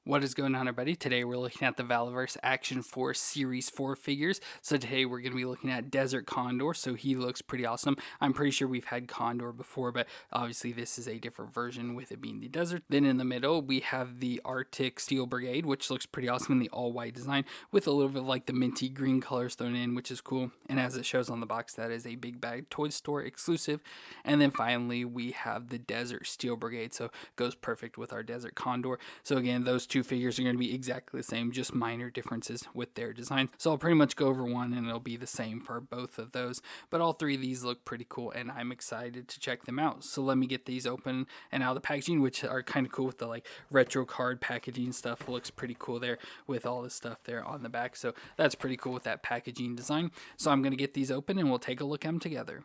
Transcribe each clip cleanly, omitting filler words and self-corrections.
What is going on, everybody? Today we're looking at the Valaverse Action Force Series 4 figures. So today we're going to be looking at Desert Condor, so he looks pretty awesome. I'm pretty sure we've had Condor before, but obviously this is a different version with it being the desert. Then in the middle we have the Arctic Steel Brigade, which looks pretty awesome in the all-white design with a little bit of like the minty green colors thrown in, which is cool. And as it shows on the box, that is a Big Bag Toy Store exclusive. And then finally we have the Desert Steel Brigade, so it goes perfect with our Desert Condor. So again, those two figures are going to be exactly the same, just minor differences with their design. So I'll pretty much go over one and it'll be the same for both of those. But all three of these look pretty cool and I'm excited to check them out. So let me get these open and out of the packaging, which are kind of cool with the like retro card packaging stuff. Looks pretty cool there with all the stuff there on the back. So that's pretty cool with that packaging design. So I'm going to get these open and we'll take a look at them together.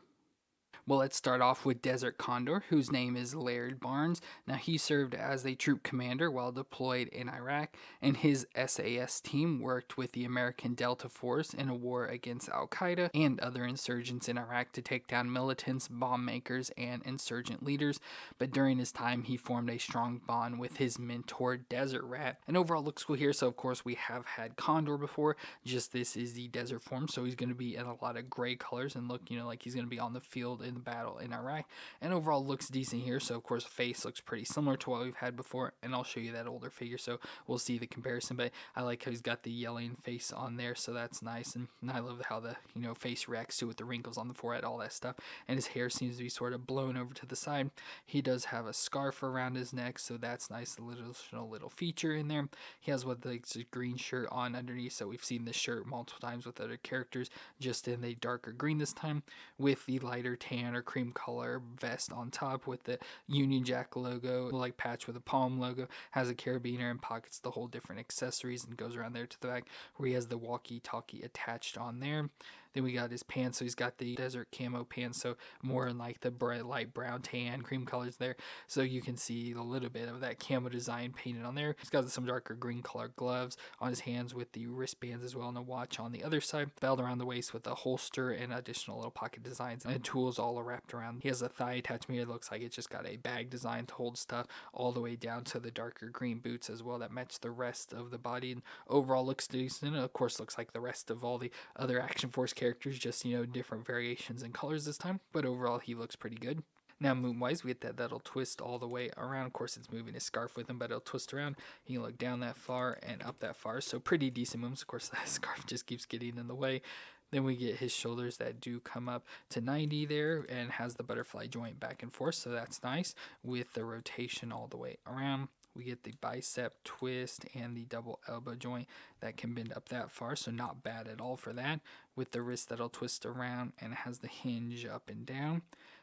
Well, let's start off with Desert Condor, whose name is Laird Barnes. Now, he served as a troop commander while deployed in Iraq, and his SAS team worked with the American Delta Force in a war against Al-Qaeda and other insurgents in Iraq to take down militants, bomb makers, and insurgent leaders. But during his time, he formed a strong bond with his mentor, Desert Rat. And overall looks cool here. So, of course, we have had Condor before. Just this is the desert form, so he's going to be in a lot of gray colors and look, like he's going to be on the field in the battle in Iraq, and overall looks decent here. So of course face looks pretty similar to what we've had before, and I'll show you that older figure so we'll see the comparison. But I like how he's got the yelling face on there, so that's nice. And I love how the face reacts to with the wrinkles on the forehead, all that stuff. And his hair seems to be sort of blown over to the side. He does have a scarf around his neck, so that's nice, a little feature in there. He has what like a green shirt on underneath, so we've seen this shirt multiple times with other characters, just in the darker green this time, with the lighter tan or cream color vest on top with the Union Jack logo, like patch with a palm logo, has a carabiner and pockets the whole different accessories and goes around there to the back where he has the walkie-talkie attached on there. Then we got his pants, so he's got the desert camo pants, so more in like the bright light brown tan cream colors there, so you can see a little bit of that camo design painted on there. He's got some darker green color gloves on his hands with the wristbands as well, and a watch on the other side, belt around the waist with a holster and additional little pocket designs and tools all wrapped around. He has a thigh attachment here. It looks like it's just got a bag design to hold stuff all the way down to the darker green boots as well that match the rest of the body, and overall looks decent. Of course looks like the rest of all the other Action Force characters, just different variations in colors this time, but overall he looks pretty good. Now, moon-wise, we get that'll twist all the way around. Of course, it's moving his scarf with him, but it'll twist around. He can look down that far and up that far, so pretty decent moves. Of course, that scarf just keeps getting in the way. Then we get his shoulders that do come up to 90 there and has the butterfly joint back and forth, so that's nice with the rotation all the way around. We get the bicep twist and the double elbow joint that can bend up that far, so not bad at all for that. With the wrist that'll twist around and it has the hinge up and down.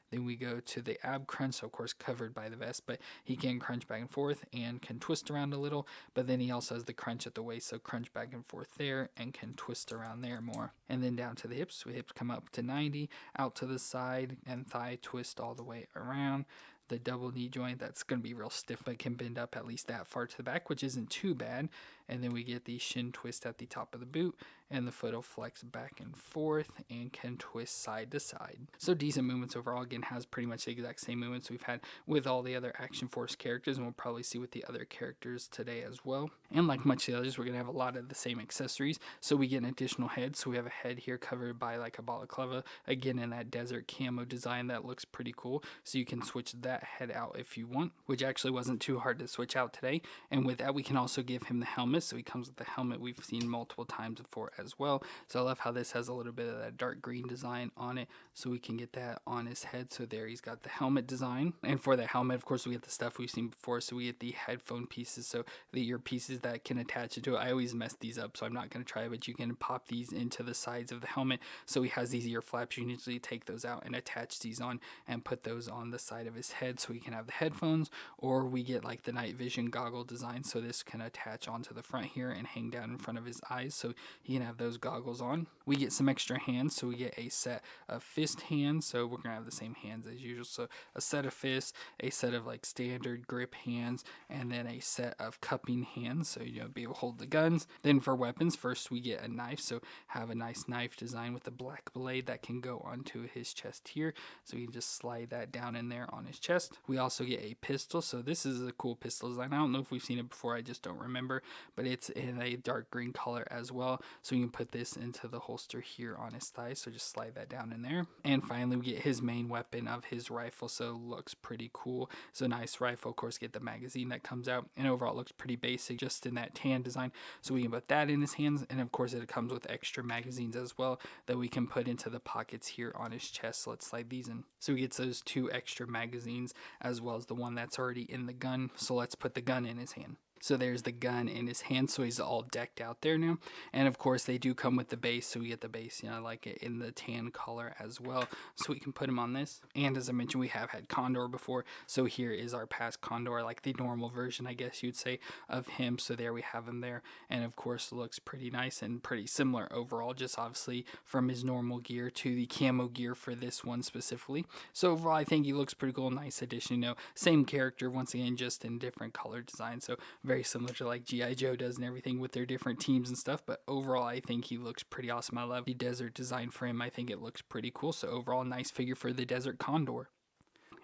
Then we go to the ab crunch, so of course covered by the vest, but he can crunch back and forth and can twist around a little. But then he also has the crunch at the waist, so crunch back and forth there and can twist around there more. And then down to the hips, the hips come up to 90, out to the side, and thigh twist all the way around. The double knee joint, that's going to be real stiff, but can bend up at least that far to the back, which isn't too bad. And then we get the shin twist at the top of the boot, and the foot will flex back and forth and can twist side to side. So decent movements overall. Again, has pretty much the exact same movements we've had with all the other Action Force characters, and we'll probably see with the other characters today as well. And like much of the others, we're going to have a lot of the same accessories. So we get an additional head. So we have a head here covered by like a balaclava, again in that desert camo design that looks pretty cool. So you can switch that head out if you want, which actually wasn't too hard to switch out today. And with that, we can also give him the helmet. So he comes with the helmet we've seen multiple times before as well. So I love how this has a little bit of that dark green design on it, so we can get that on his head. So there he's got the helmet design, and for the helmet of course we get the stuff we've seen before. So we get the headphone pieces, so the ear pieces that can attach it to it. I always mess these up, so I'm not going to try it, but you can pop these into the sides of the helmet. So he has these ear flaps. You can usually take those out and attach these on and put those on the side of his head so he can have the headphones. Or we get like the night vision goggle design, so this can attach onto the front here and hang down in front of his eyes, so he can have have those goggles on. We get some extra hands, so we get a set of fist hands. So we're gonna have the same hands as usual. So a set of fists, a set of like standard grip hands, and then a set of cupping hands. So be able to hold the guns. Then for weapons, first we get a knife. So have a nice knife design with a black blade that can go onto his chest here. So we can just slide that down in there on his chest. We also get a pistol. So this is a cool pistol design. I don't know if we've seen it before, I just don't remember, but it's in a dark green color as well. So you can put this into the holster here on his thigh. So just slide that down in there. And finally we get his main weapon of his rifle. So looks pretty cool. So nice rifle, of course, get the magazine that comes out, and overall it looks pretty basic just in that tan design. So we can put that in his hands, and of course it comes with extra magazines as well that we can put into the pockets here on his chest. So let's slide these in. So he gets those 2 extra magazines as well as the one that's already in the gun. So let's put the gun in his hand. So there's the gun in his hand, so he's all decked out there now. And of course they do come with the base, so we get the base, I like it in the tan color as well. So we can put him on this. And as I mentioned, we have had Condor before, so here is our past Condor, like the normal version, I guess you'd say, of him. So there we have him there, and of course looks pretty nice and pretty similar overall, just obviously from his normal gear to the camo gear for this one specifically. So overall I think he looks pretty cool, nice addition, same character once again, just in different color design. So very similar to like G.I. Joe does and everything with their different teams and stuff, but overall I think he looks pretty awesome. I love the desert design for him. I think it looks pretty cool. So overall, nice figure for the Desert Condor.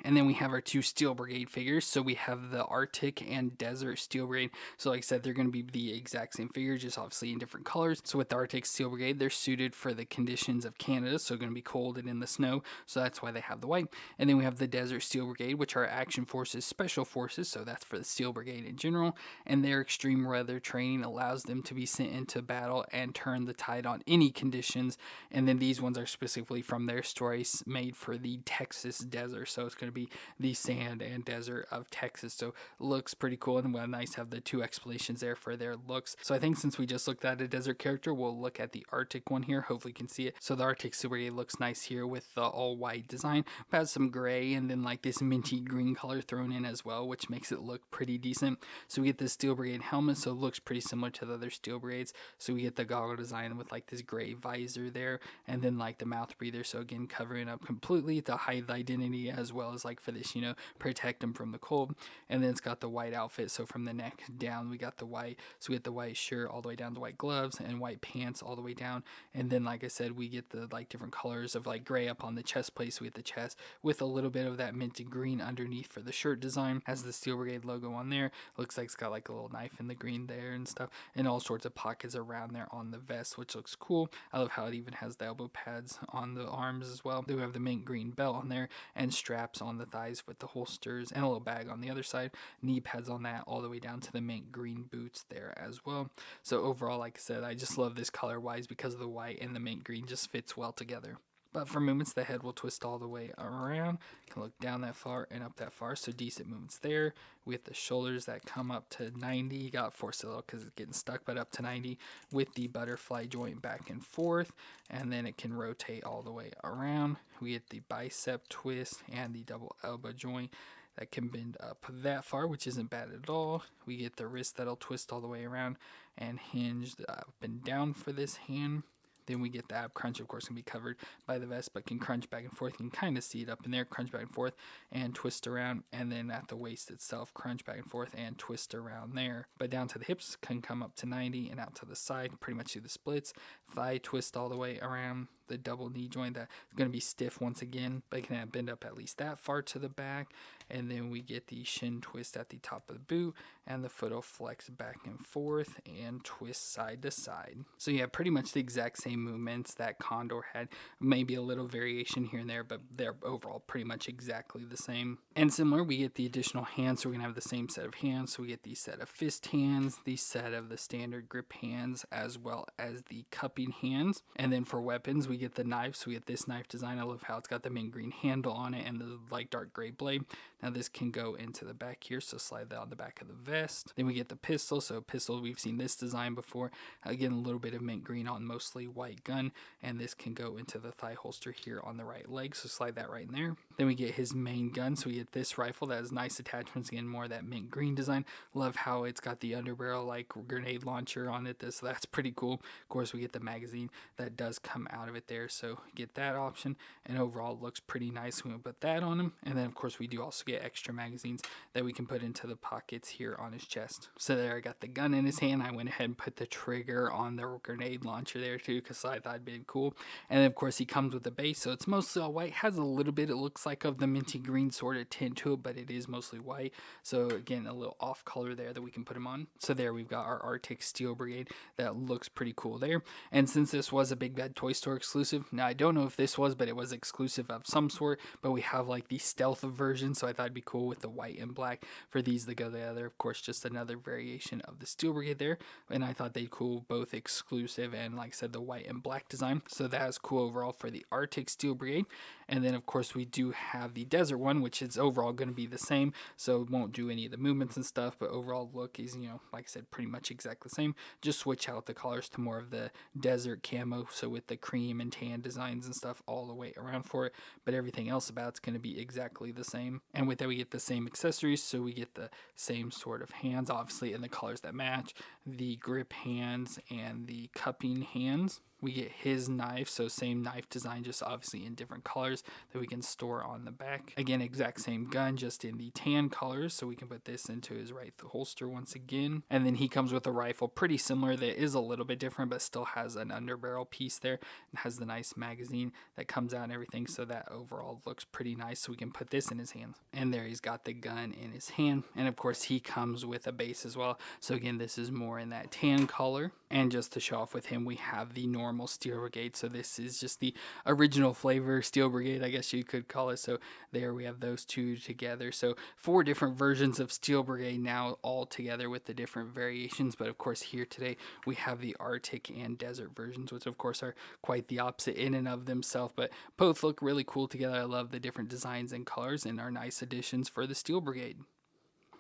And then we have our 2 Steel Brigade figures. So we have the Arctic and Desert Steel Brigade. So like I said, they're going to be the exact same figures, just obviously in different colors. So with the Arctic Steel Brigade, they're suited for the conditions of Canada. So going to be cold and in the snow. So that's why they have the white. And then we have the Desert Steel Brigade, which are Action Forces Special Forces. So that's for the Steel Brigade in general. And their extreme weather training allows them to be sent into battle and turn the tide on any conditions. And then these ones are specifically from their stories made for the Texas desert. So it's going to be the sand and desert of Texas. So looks pretty cool, and nice to have the 2 explanations there for their looks. So I think since we just looked at a desert character, we'll look at the Arctic one here. Hopefully you can see it. So the Arctic Steel Brigade looks nice here with the all white design, but has some gray and then like this minty green color thrown in as well, which makes it look pretty decent. So we get the Steel Brigade helmet, so it looks pretty similar to the other Steel Brigades. So we get the goggle design with like this gray visor there, and then like the mouth breather, so again covering up completely to hide the identity, as well as like for this, protect them from the cold. And then it's got the white outfit, so from the neck down we got the white. So we get the white shirt all the way down to white gloves and white pants all the way down. And then like I said, we get the like different colors of like gray up on the chest plate, so we get the chest with a little bit of that minty green underneath for the shirt design. Has the Steel Brigade logo on there. Looks like it's got like a little knife in the green there and stuff, and all sorts of pockets around there on the vest, which looks cool. I love how it even has the elbow pads on the arms as well. We have the mint green belt on there and straps on the thighs with the holsters and a little bag on the other side. Knee pads on that all the way down to the mint green boots there as well. So overall, like I said, I just love this color wise because of the white and the mint green just fits well together. But for movements, the head will twist all the way around. You can look down that far and up that far, so decent movements there. With the shoulders that come up to 90. You got force a little because it's getting stuck, but up to 90 with the butterfly joint back and forth. And then it can rotate all the way around. We get the bicep twist and the double elbow joint that can bend up that far, which isn't bad at all. We get the wrist that'll twist all the way around and hinge up and down for this hand. Then we get the ab crunch, of course, can be covered by the vest, but can crunch back and forth. You can kind of see it up in there, crunch back and forth and twist around. And then at the waist itself, crunch back and forth and twist around there. But down to the hips can come up to 90 and out to the side, pretty much do the splits. Thigh twist all the way around. The double knee joint that's going to be stiff once again, but it can bend up at least that far to the back. And then we get the shin twist at the top of the boot, and the foot will flex back and forth and twist side to side. So yeah, pretty much the exact same movements that Condor had, maybe a little variation here and there, but they're overall pretty much exactly the same. And similar, we get the additional hands, so we're going to have the same set of hands. So we get the set of fist hands, the set of the standard grip hands, as well as the cupping hands. And then for weapons, we get the knife, so we get this knife design. I love how it's got the mint green handle on it and the like dark gray blade. Now this can go into the back here, so slide that on the back of the vest. Then we get the pistol, so pistol, we've seen this design before. Again, a little bit of mint green on mostly white gun, and this can go into the thigh holster here on the right leg, so slide that right in there. Then we get his main gun, so we get this rifle that has nice attachments, again more of that mint green design. Love how it's got the underbarrel like grenade launcher on it, so that's pretty cool. Of course we get the magazine that does come out of it there, so get that option, and overall it looks pretty nice. We put that on him, and then of course we do also get extra magazines that we can put into the pockets here on his chest. So there, I got the gun in his hand. I went ahead and put the trigger on the grenade launcher there too, because I thought it'd be cool. And then of course he comes with the base, so it's mostly all white. Has a little bit, it looks like, of the minty green sort of tint to it, but it is mostly white. So again, a little off color there that we can put him on. So there we've got our Arctic Steel Brigade. That looks pretty cool there. And since this was a Big Bad Toy Store exclusive, now I don't know if this was, but it was exclusive of some sort, but we have like the stealth version, so I thought it'd be cool with the white and black for these to go together. Of course, just another variation of the Steel Brigade there, and I thought they'd cool both exclusive and, like I said, the white and black design. So that is cool overall for the Arctic Steel Brigade. And then of course we do have the desert one, which is overall going to be the same, so it won't do any of the movements and stuff, but overall look is, you know, like I said, pretty much exactly the same. Just switch out the colors to more of the desert camo, so with the cream and tan designs and stuff all the way around for it, but everything else about it's going to be exactly the same. And with that we get the same accessories, so we get the same sort of hands, obviously in the colors that match, the grip hands and the cupping hands. We get his knife, so same knife design, just obviously in different colors that we can store on the back. Again, exact same gun, just in the tan colors, so we can put this into his right holster once again. And then he comes with a rifle pretty similar that is a little bit different, but still has an underbarrel piece there and has the nice magazine that comes out and everything, so that overall looks pretty nice. So we can put this in his hands. And there he's got the gun in his hand. And of course he comes with a base as well. So again, this is more in that tan color. And just to show off with him, we have the normal Steel Brigade. So this is just the original flavor Steel Brigade, I guess you could call it. So there we have those two together. So 4 different versions of Steel Brigade now all together with the different variations. But of course here today we have the Arctic and desert versions, which of course are quite the opposite in and of themselves, but both look really cool together. I love the different designs and colors and are nice additions for the Steel Brigade.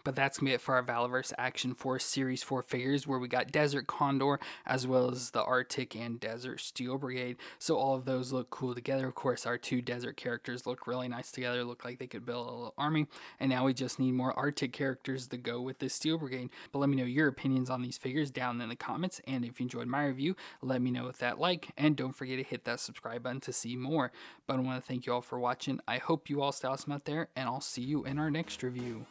But that's going to be it for our Valaverse Action Force Series 4 figures, where we got Desert Condor as well as the Arctic and Desert Steel Brigade. So all of those look cool together. Of course, our 2 desert characters look really nice together, look like they could build a little army. And now we just need more Arctic characters to go with this Steel Brigade. But let me know your opinions on these figures down in the comments. And if you enjoyed my review, let me know with that like. And don't forget to hit that subscribe button to see more. But I want to thank you all for watching. I hope you all stay awesome out there, and I'll see you in our next review.